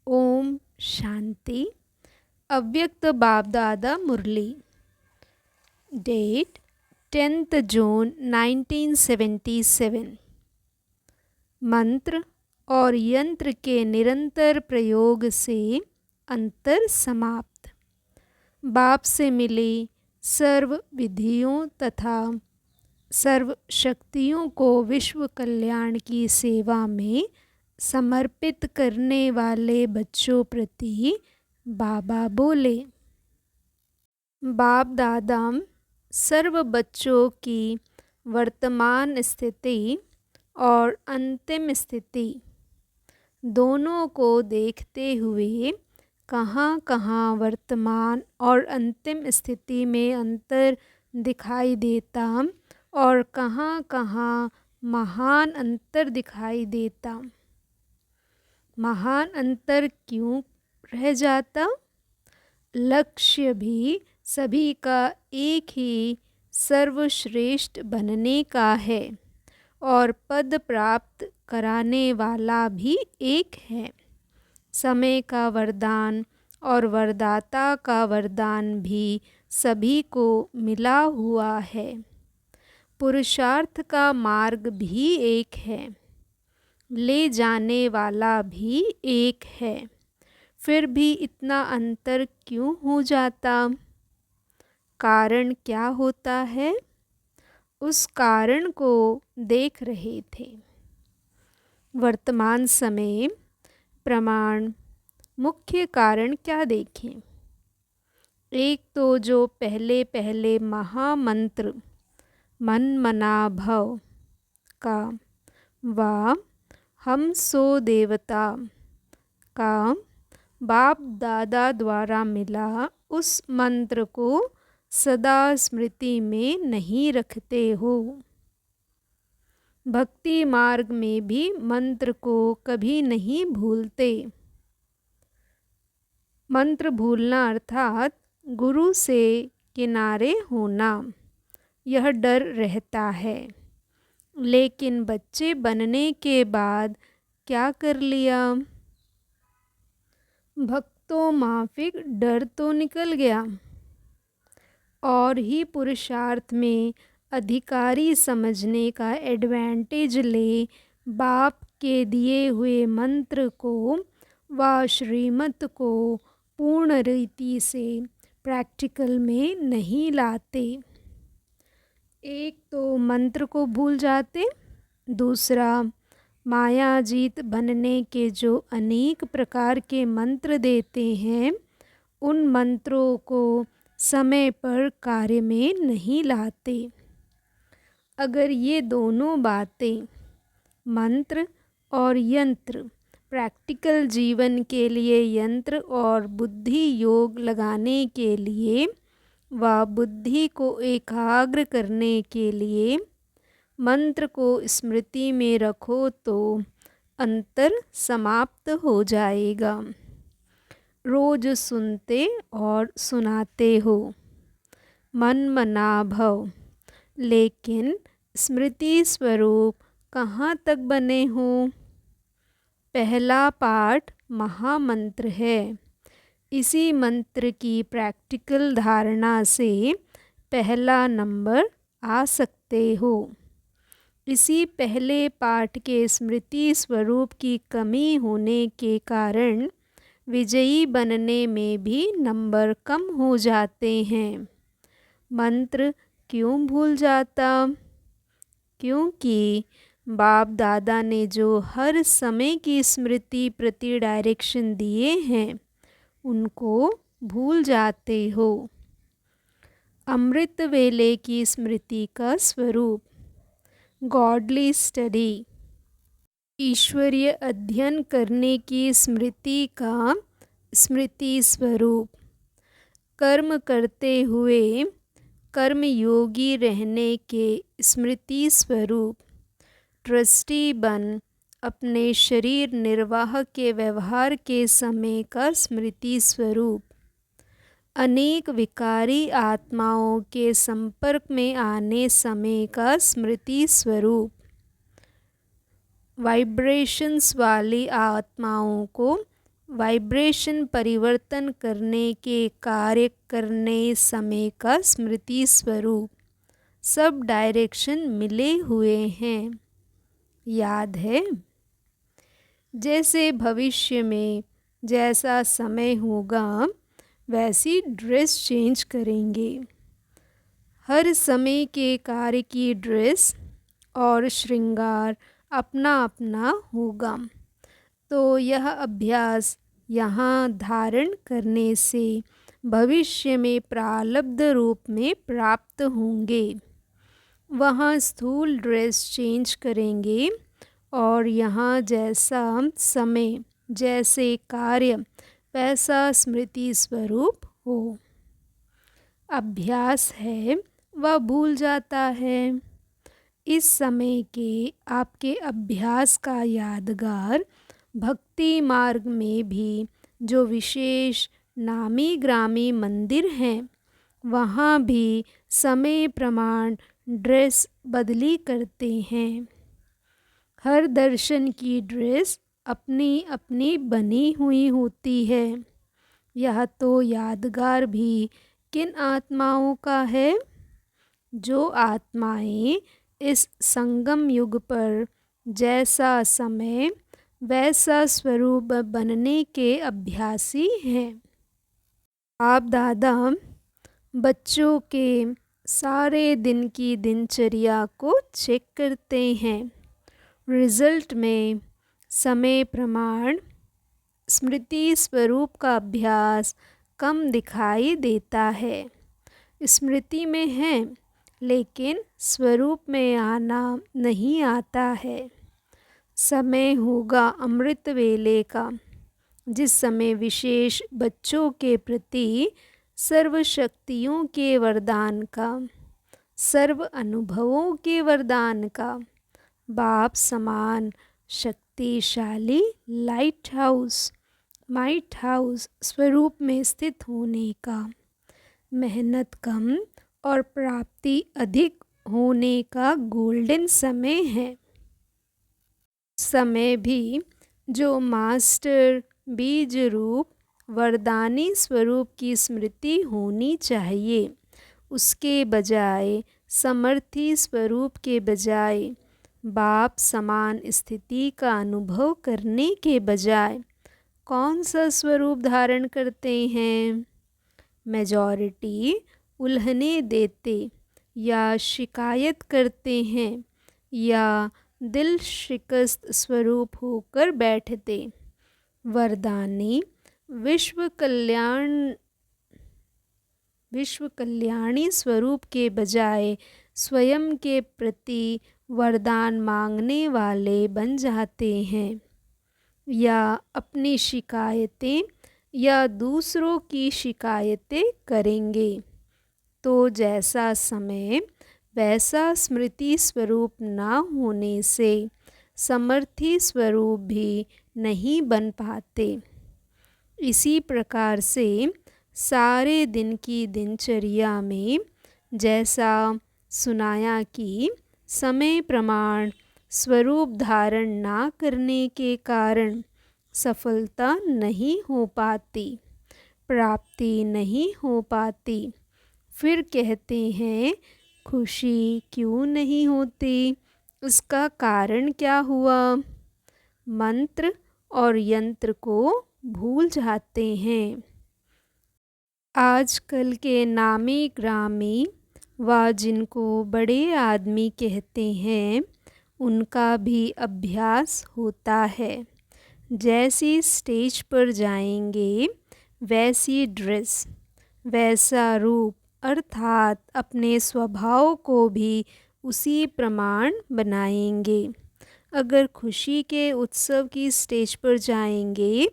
ओम शांति। अव्यक्त बाप दादा मुरली। डेट 10th जून 1977। मंत्र और यंत्र के निरंतर प्रयोग से अंतर समाप्त। बाप से मिली सर्व विधियों तथा सर्व शक्तियों को विश्व कल्याण की सेवा में समर्पित करने वाले बच्चों प्रति बाबा बोले। बाप दादा सर्व बच्चों की वर्तमान स्थिति और अंतिम स्थिति दोनों को देखते हुए कहाँ कहाँ वर्तमान और अंतिम स्थिति में अंतर दिखाई देता और कहाँ कहाँ महान अंतर दिखाई देता। महान अंतर क्यों रह जाता? लक्ष्य भी सभी का एक ही सर्वश्रेष्ठ बनने का है और पद प्राप्त कराने वाला भी एक है। समय का वरदान और वरदाता का वरदान भी सभी को मिला हुआ है। पुरुषार्थ का मार्ग भी एक है, ले जाने वाला भी एक है। फिर भी इतना अंतर क्यों हो जाता? कारण क्या होता है? उस कारण को देख रहे थे। वर्तमान समय प्रमाण मुख्य कारण क्या देखें? एक तो जो पहले पहले महामंत्र मन मना भव का व हम सो देवता का बाप दादा द्वारा मिला, उस मंत्र को सदा स्मृति में नहीं रखते हो। भक्ति मार्ग में भी मंत्र को कभी नहीं भूलते। मंत्र भूलना अर्थात गुरु से किनारे होना, यह डर रहता है। लेकिन बच्चे बनने के बाद क्या कर लिया? भक्तों माफिक डर तो निकल गया और ही पुरुषार्थ में अधिकारी समझने का एडवांटेज ले बाप के दिए हुए मंत्र को व श्रीमत को पूर्ण रीति से प्रैक्टिकल में नहीं लाते। एक तो मंत्र को भूल जाते, दूसरा मायाजीत बनने के जो अनेक प्रकार के मंत्र देते हैं, उन मंत्रों को समय पर कार्य में नहीं लाते। अगर ये दोनों बातें मंत्र और यंत्र प्रैक्टिकल जीवन के लिए यंत्र और बुद्धि योग लगाने के लिए व बुद्धि को एकाग्र करने के लिए मंत्र को स्मृति में रखो तो अंतर समाप्त हो जाएगा। रोज सुनते और सुनाते हो मन मना भव, लेकिन स्मृति स्वरूप कहाँ तक बने हो? पहला पाठ महामंत्र है। इसी मंत्र की प्रैक्टिकल धारणा से पहला नंबर आ सकते हो। इसी पहले पाठ के स्मृति स्वरूप की कमी होने के कारण विजयी बनने में भी नंबर कम हो जाते हैं। मंत्र क्यों भूल जाता? क्योंकि बाप दादा ने जो हर समय की स्मृति प्रति डायरेक्शन दिए हैं, उनको भूल जाते हो। अमृत वेले की स्मृति का स्वरूप गॉडली स्टडी, ईश्वरीय अध्ययन करने की स्मृति का स्मृति स्वरूप, कर्म करते हुए कर्मयोगी रहने के स्मृति स्वरूप, ट्रस्टी बन अपने शरीर निर्वाह के व्यवहार के समय का स्मृति स्वरूप, अनेक विकारी आत्माओं के संपर्क में आने समय का स्मृति स्वरूप, वाइब्रेशंस वाली आत्माओं को वाइब्रेशन परिवर्तन करने के कार्य करने समय का स्मृति स्वरूप सब डायरेक्शन मिले हुए हैं। याद है? जैसे भविष्य में जैसा समय होगा वैसी ड्रेस चेंज करेंगे। हर समय के कार्य की ड्रेस और श्रृंगार अपना अपना होगा। तो यह अभ्यास यहाँ धारण करने से भविष्य में प्रारब्ध रूप में प्राप्त होंगे। वहाँ स्थूल ड्रेस चेंज करेंगे और यहाँ जैसा समय जैसे कार्य वैसा स्मृति स्वरूप हो। अभ्यास है वह भूल जाता है। इस समय के आपके अभ्यास का यादगार भक्ति मार्ग में भी जो विशेष नामी ग्रामी मंदिर हैं वहाँ भी समय प्रमाण ड्रेस बदली करते हैं। हर दर्शन की ड्रेस अपनी अपनी बनी हुई होती है। यह तो यादगार भी किन आत्माओं का है? जो आत्माएं इस संगम युग पर जैसा समय वैसा स्वरूप बनने के अभ्यासी हैं। आप दादा बच्चों के सारे दिन की दिनचर्या को चेक करते हैं। रिजल्ट में समय प्रमाण स्मृति स्वरूप का अभ्यास कम दिखाई देता है। स्मृति में है लेकिन स्वरूप में आना नहीं आता है। समय होगा अमृत वेले का, जिस समय विशेष बच्चों के प्रति सर्व शक्तियों के वरदान का, सर्व अनुभवों के वरदान का, बाप समान शक्तिशाली लाइट हाउस स्वरूप में स्थित होने का, मेहनत कम और प्राप्ति अधिक होने का गोल्डन समय है। समय भी जो मास्टर बीज रूप वरदानी स्वरूप की स्मृति होनी चाहिए, उसके बजाय समर्थी स्वरूप के बजाय बाप समान स्थिति का अनुभव करने के बजाय कौन सा स्वरूप धारण करते हैं? मेजॉरिटी उल्हने देते या शिकायत करते हैं या दिल शिकस्त स्वरूप होकर बैठते। वरदानी विश्व कल्याणी स्वरूप के बजाय स्वयं के प्रति वरदान मांगने वाले बन जाते हैं या अपनी शिकायतें या दूसरों की शिकायतें करेंगे। तो जैसा समय वैसा स्मृति स्वरूप ना होने से समर्थी स्वरूप भी नहीं बन पाते। इसी प्रकार से सारे दिन की दिनचर्या में जैसा सुनाया कि समय प्रमाण स्वरूप धारण ना करने के कारण सफलता नहीं हो पाती, प्राप्ति नहीं हो पाती। फिर कहते हैं खुशी क्यों नहीं होती? इसका कारण क्या हुआ? मंत्र और यंत्र को भूल जाते हैं। आजकल के नामी ग्रामी व जिनको बड़े आदमी कहते हैं उनका भी अभ्यास होता है। जैसी स्टेज पर जाएंगे वैसी ड्रेस वैसा रूप, अर्थात अपने स्वभाव को भी उसी प्रमाण बनाएंगे। अगर खुशी के उत्सव की स्टेज पर जाएंगे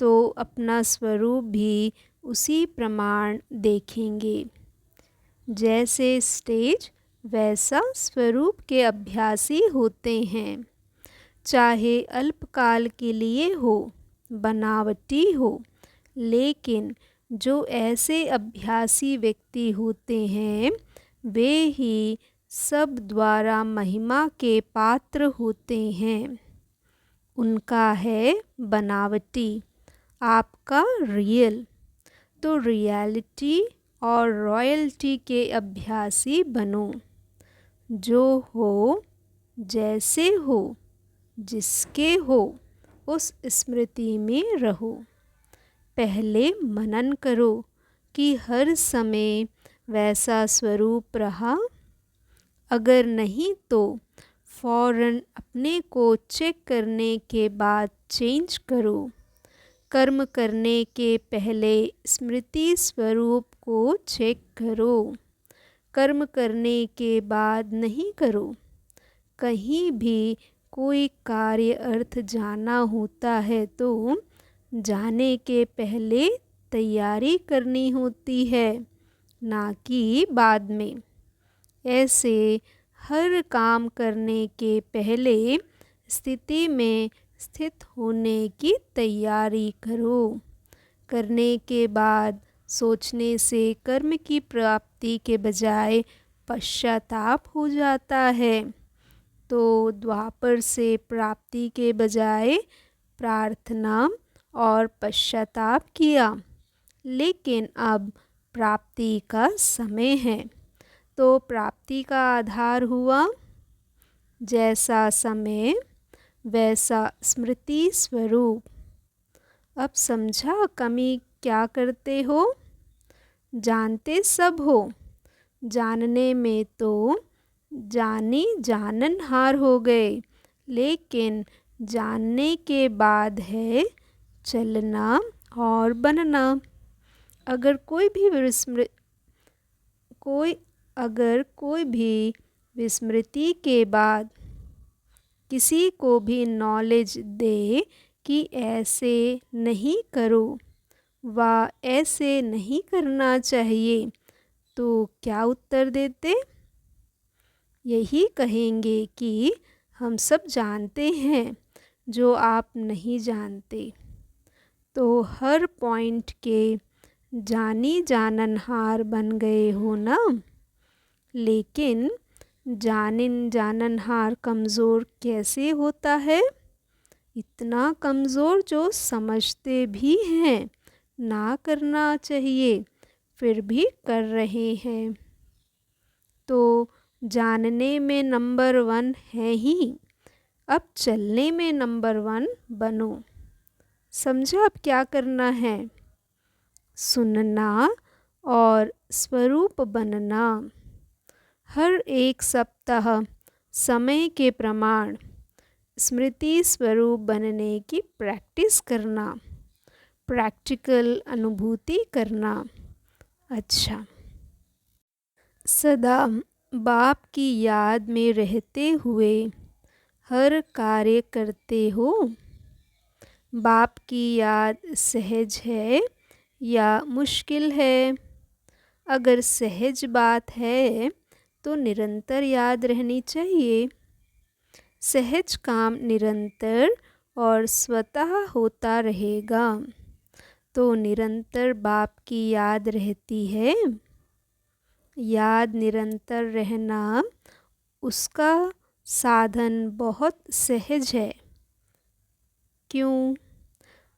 तो अपना स्वरूप भी उसी प्रमाण देखेंगे। जैसे स्टेज वैसा स्वरूप के अभ्यासी होते हैं। चाहे अल्पकाल के लिए हो, बनावटी हो, लेकिन जो ऐसे अभ्यासी व्यक्ति होते हैं वे ही सब द्वारा महिमा के पात्र होते हैं। उनका है बनावटी, आपका रियल। तो रियलिटी और रॉयल्टी के अभ्यासी बनो। जो हो जैसे हो जिसके हो उस स्मृति में रहो। पहले मनन करो कि हर समय वैसा स्वरूप रहा। अगर नहीं तो फ़ौरन अपने को चेक करने के बाद चेंज करो। कर्म करने के पहले स्मृति स्वरूप को चेक करो। कर्म करने के बाद नहीं करो। कहीं भी कोई कार्य अर्थ जाना होता है तो जाने के पहले तैयारी करनी होती है, ना कि बाद में। ऐसे हर काम करने के पहले स्थिति में स्थित होने की तैयारी करो। करने के बाद सोचने से कर्म की प्राप्ति के बजाय पश्चाताप हो जाता है। तो द्वापर से प्राप्ति के बजाय प्रार्थना और पश्चाताप किया, लेकिन अब प्राप्ति का समय है। तो प्राप्ति का आधार हुआ जैसा समय वैसा स्मृति स्वरूप। अब समझा कमी क्या करते हो? जानते सब हो। जानने में तो जानी जाननहार हो गए, लेकिन जानने के बाद है चलना और बनना। अगर कोई भी विस्मृति के बाद किसी को भी नॉलेज दे कि ऐसे नहीं करो व ऐसे नहीं करना चाहिए, तो क्या उत्तर देते? यही कहेंगे कि हम सब जानते हैं जो आप नहीं जानते। तो हर पॉइंट के जानी जाननहार बन गए हो ना। लेकिन जाननहार कमज़ोर कैसे होता है? इतना कमज़ोर जो समझते भी हैं ना करना चाहिए, फिर भी कर रहे हैं। तो जानने में नंबर 1 है ही, अब चलने में नंबर 1 बनो। समझा अब क्या करना है? सुनना और स्वरूप बनना। हर एक सप्ताह समय के प्रमाण स्मृति स्वरूप बनने की प्रैक्टिस करना, प्रैक्टिकल अनुभूति करना। अच्छा, सदा बाप की याद में रहते हुए हर कार्य करते हो। बाप की याद सहज है या मुश्किल है? अगर सहज बात है तो निरंतर याद रहनी चाहिए। सहज काम निरंतर और स्वतः होता रहेगा, तो निरंतर बाप की याद रहती है। याद निरंतर रहना उसका साधन बहुत सहज है। क्यों?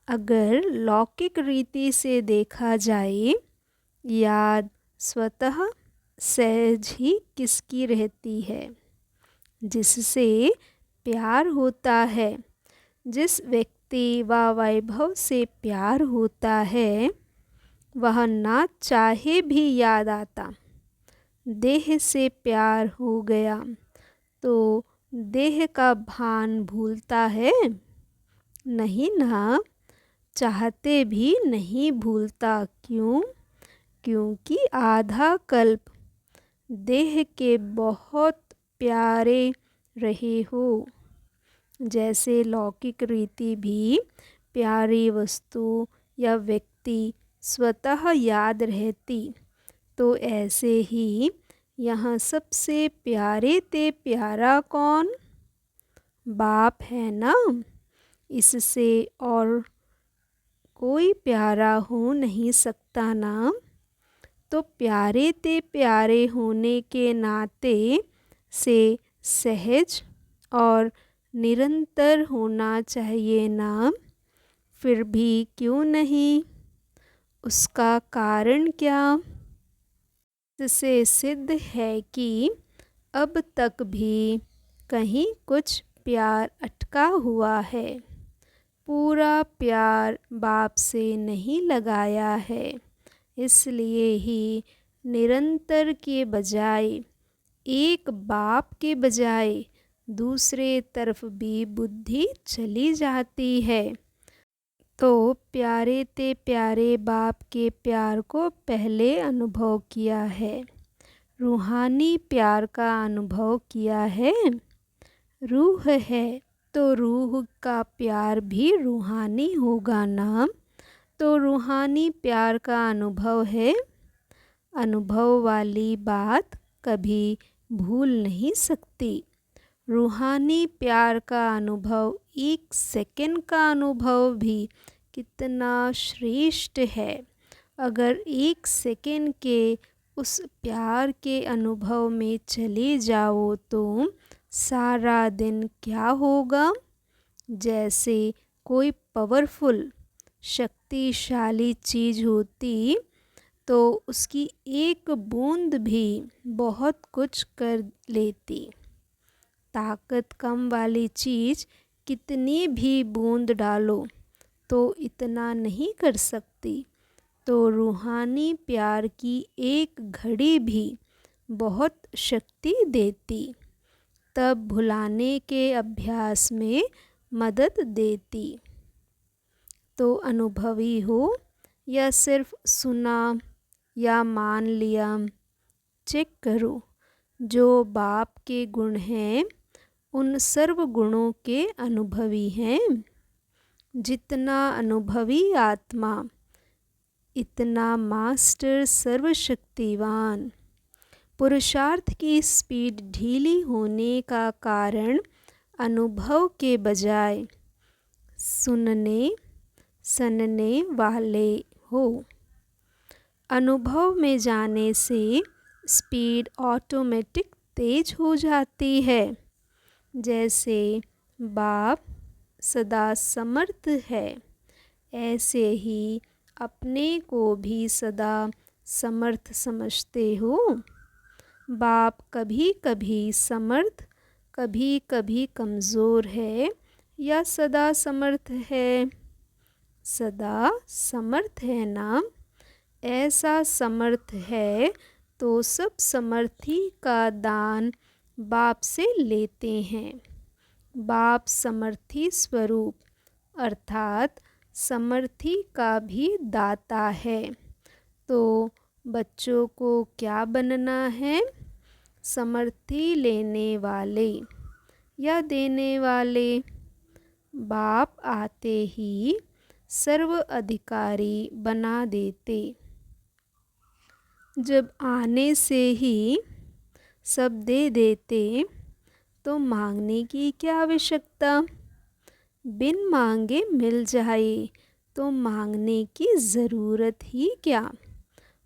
अगर लौकिक रीति से देखा जाए, याद स्वतः सहज ही किसकी रहती है? जिससे प्यार होता है। जिस व्यक्ति व वैभव से प्यार होता है, वह ना चाहे भी याद आता। देह से प्यार हो गया तो देह का भान भूलता है? नहीं ना, चाहते भी नहीं भूलता। क्यों? क्योंकि आधा कल्प देह के बहुत प्यारे रहे हो। जैसे लौकिक रीति भी प्यारी वस्तु या व्यक्ति स्वतः याद रहती, तो ऐसे ही यहाँ सबसे प्यारे ते प्यारा कौन? बाप है ना। इससे और कोई प्यारा हो नहीं सकता ना। तो प्यारे ते प्यारे होने के नाते से सहज और निरंतर होना चाहिए ना। फिर भी क्यों नहीं, उसका कारण क्या। इससे सिद्ध है कि अब तक भी कहीं कुछ प्यार अटका हुआ है, पूरा प्यार बाप से नहीं लगाया है। इसलिए ही निरंतर के बजाय, एक बाप के बजाय दूसरे तरफ भी बुद्धि चली जाती है। तो प्यारे ते प्यारे बाप के प्यार को पहले अनुभव किया है, रूहानी प्यार का अनुभव किया है। रूह है तो रूह का प्यार भी रूहानी होगा ना। तो रूहानी प्यार का अनुभव है, अनुभव वाली बात कभी भूल नहीं सकती। रूहानी प्यार का अनुभव, एक सेकंड का अनुभव भी कितना श्रेष्ठ है। अगर एक सेकंड के उस प्यार के अनुभव में चले जाओ तो सारा दिन क्या होगा। जैसे कोई पावरफुल शक्तिशाली चीज़ होती तो उसकी एक बूंद भी बहुत कुछ कर लेती। ताकत कम वाली चीज़ कितनी भी बूंद डालो तो इतना नहीं कर सकती। तो रूहानी प्यार की एक घड़ी भी बहुत शक्ति देती, तब भुलाने के अभ्यास में मदद देती। तो अनुभवी हो या सिर्फ सुना या मान लिया, चेक करो। जो बाप के गुण हैं उन सर्व गुणों के अनुभवी हैं। जितना अनुभवी आत्मा इतना मास्टर सर्वशक्तिवान। पुरुषार्थ की स्पीड ढीली होने का कारण अनुभव के बजाय सनने वाले हो। अनुभव में जाने से स्पीड ऑटोमेटिक तेज हो जाती है। जैसे बाप सदा समर्थ है, ऐसे ही अपने को भी सदा समर्थ समझते हो। बाप कभी कभी समर्थ, कभी कभी कमज़ोर है या सदा समर्थ है। सदा समर्थ है ना। ऐसा समर्थ है तो सब समर्थी का दान बाप से लेते हैं। बाप समर्थी स्वरूप अर्थात समर्थी का भी दाता है। तो बच्चों को क्या बनना है, समर्थी लेने वाले या देने वाले। बाप आते ही सर्व अधिकारी बना देते। जब आने से ही सब दे देते तो मांगने की क्या आवश्यकता। बिन मांगे मिल जाए तो मांगने की ज़रूरत ही क्या।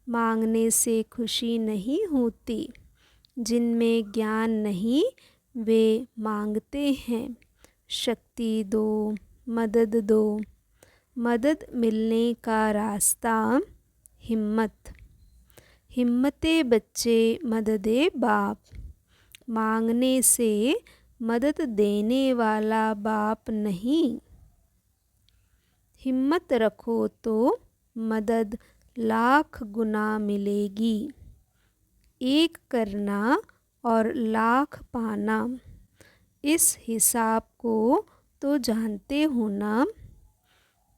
मांगने से खुशी नहीं होती। जिनमें ज्ञान नहीं वे मांगते हैं, शक्ति दो, मदद दो। मदद मिलने का रास्ता हिम्मत। हिम्मते बच्चे मददे बाप। मांगने से मदद देने वाला बाप नहीं। हिम्मत रखो तो मदद लाख गुना मिलेगी। एक करना और लाख पाना, इस हिसाब को तो जानते हो ना।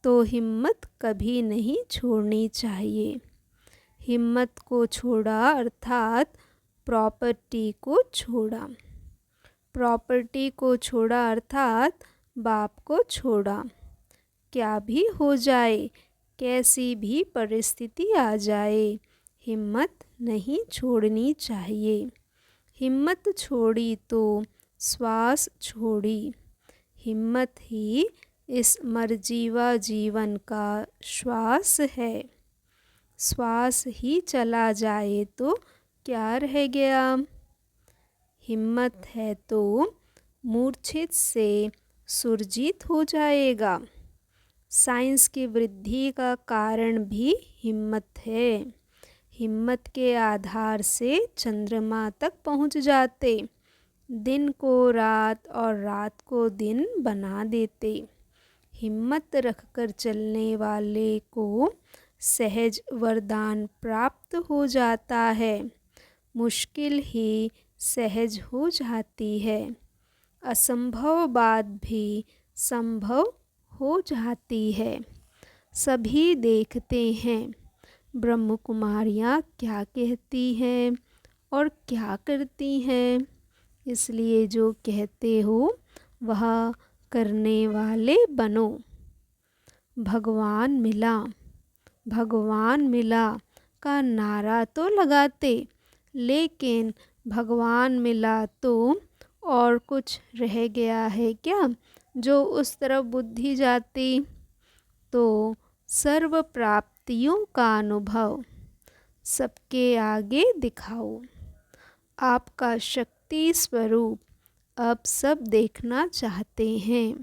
तो हिम्मत कभी नहीं छोड़नी चाहिए। हिम्मत को छोड़ा अर्थात प्रॉपर्टी को छोड़ा। प्रॉपर्टी को छोड़ा अर्थात बाप को छोड़ा। क्या भी हो जाए, कैसी भी परिस्थिति आ जाए, हिम्मत नहीं छोड़नी चाहिए। हिम्मत छोड़ी तो श्वास छोड़ी। हिम्मत ही इस मरजीवा जीवन का श्वास है। श्वास ही चला जाए तो क्या रह गया। हिम्मत है तो मूर्छित से सुरजीत हो जाएगा। साइंस की वृद्धि का कारण भी हिम्मत है। हिम्मत के आधार से चंद्रमा तक पहुंच जाते, दिन को रात और रात को दिन बना देते। हिम्मत रखकर चलने वाले को सहज वरदान प्राप्त हो जाता है। मुश्किल ही सहज हो जाती है। असंभव बात भी संभव हो जाती है। सभी देखते हैं ब्रह्म कुमारियाँ क्या कहती हैं और क्या करती हैं, इसलिए जो कहते हो वह करने वाले बनो। भगवान मिला, भगवान मिला का नारा तो लगाते, लेकिन भगवान मिला तो और कुछ रह गया है क्या जो उस तरफ बुद्धि जाती। तो सर्व प्राप्तियों का अनुभव सबके आगे दिखाओ। आपका शक्ति स्वरूप अब सब देखना चाहते हैं।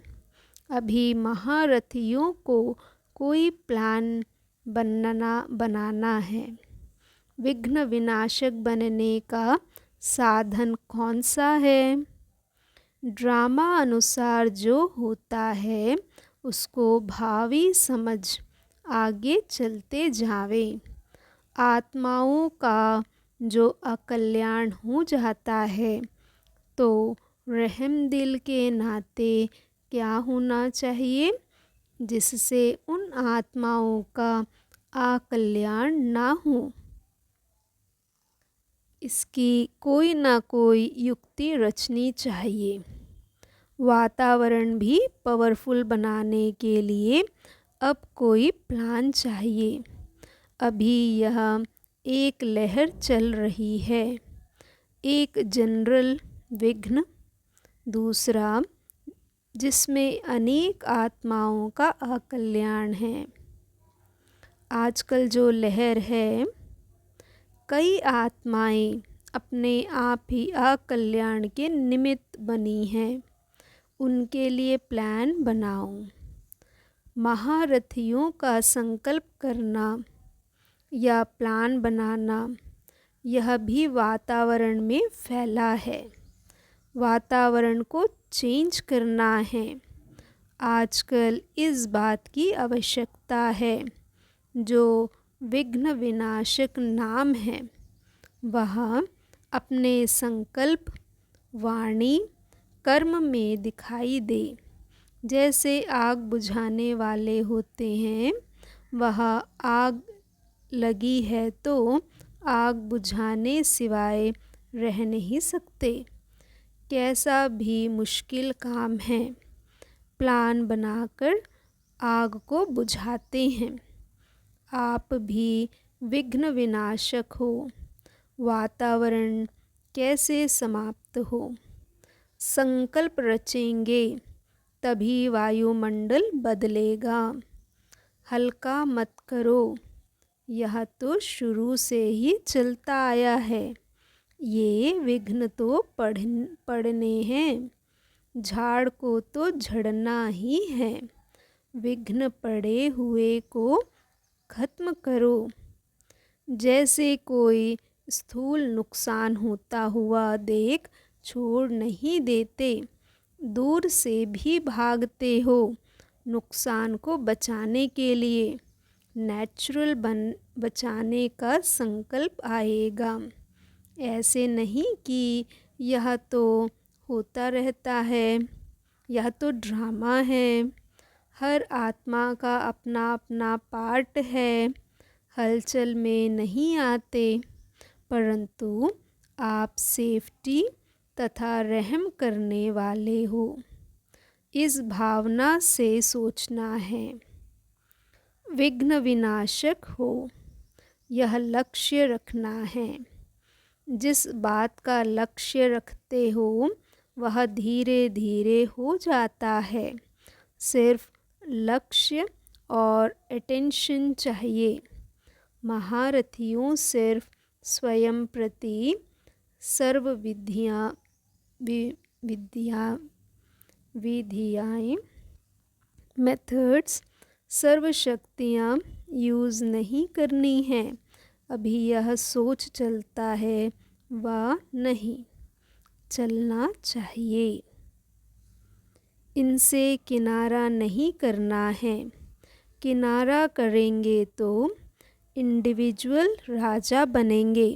अभी महारथियों को कोई प्लान बनाना है। विघ्न विनाशक बनने का साधन कौन सा है। ड्रामा अनुसार जो होता है उसको भावी समझ आगे चलते जावे। आत्माओं का जो अकल्याण हो जाता है तो रहम दिल के नाते क्या होना चाहिए जिससे उन आत्माओं का अकल्याण ना हो। इसकी कोई ना कोई युक्ति रचनी चाहिए। वातावरण भी पावरफुल बनाने के लिए अब कोई प्लान चाहिए। अभी यह एक लहर चल रही है, एक जनरल विघ्न, दूसरा जिसमें अनेक आत्माओं का अकल्याण है। आजकल जो लहर है, कई आत्माएं अपने आप ही अकल्याण के निमित्त बनी हैं। उनके लिए प्लान बनाओ। महारथियों का संकल्प करना या प्लान बनाना, यह भी वातावरण में फैला है। वातावरण को चेंज करना है। आजकल इस बात की आवश्यकता है। जो विघ्न विनाशक नाम है वह अपने संकल्प, वाणी, कर्म में दिखाई दे। जैसे आग बुझाने वाले होते हैं, वह आग लगी है तो आग बुझाने सिवाय रह नहीं सकते। कैसा भी मुश्किल काम है, प्लान बनाकर आग को बुझाते हैं। आप भी विघ्न विनाशक हो। वातावरण कैसे समाप्त हो, संकल्प रचेंगे तभी वायुमंडल बदलेगा। हल्का मत करो, यह तो शुरू से ही चलता आया है। ये विघ्न तो पड़ने हैं, झाड़ को तो झड़ना ही है। विघ्न पड़े हुए को खत्म करो। जैसे कोई स्थूल नुकसान होता हुआ देख छोड़ नहीं देते, दूर से भी भागते हो नुकसान को बचाने के लिए। नेचुरल बचाने का संकल्प आएगा। ऐसे नहीं कि यह तो होता रहता है, यह तो ड्रामा है। हर आत्मा का अपना अपना पार्ट है। हलचल में नहीं आते, परंतु आप सेफ्टी तथा रहम करने वाले हो, इस भावना से सोचना है। विघ्न विनाशक हो, यह लक्ष्य रखना है। जिस बात का लक्ष्य रखते हो वह धीरे धीरे हो जाता है। सिर्फ लक्ष्य और अटेंशन चाहिए। महारथियों सिर्फ स्वयं प्रति सर्व विधियाएं, मेथड्स सर्व शक्तियाँ यूज़ नहीं करनी हैं, अभी यह सोच चलता है व नहीं चलना चाहिए। इनसे किनारा नहीं करना है, किनारा करेंगे तो इंडिविजुअल राजा बनेंगे,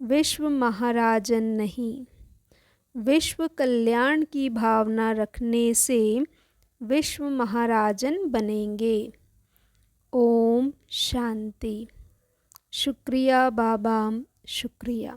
विश्व महाराजन नहीं। विश्व कल्याण की भावना रखने से विश्व महाराजन बनेंगे। ओम शांति। शुक्रिया बाबा, शुक्रिया।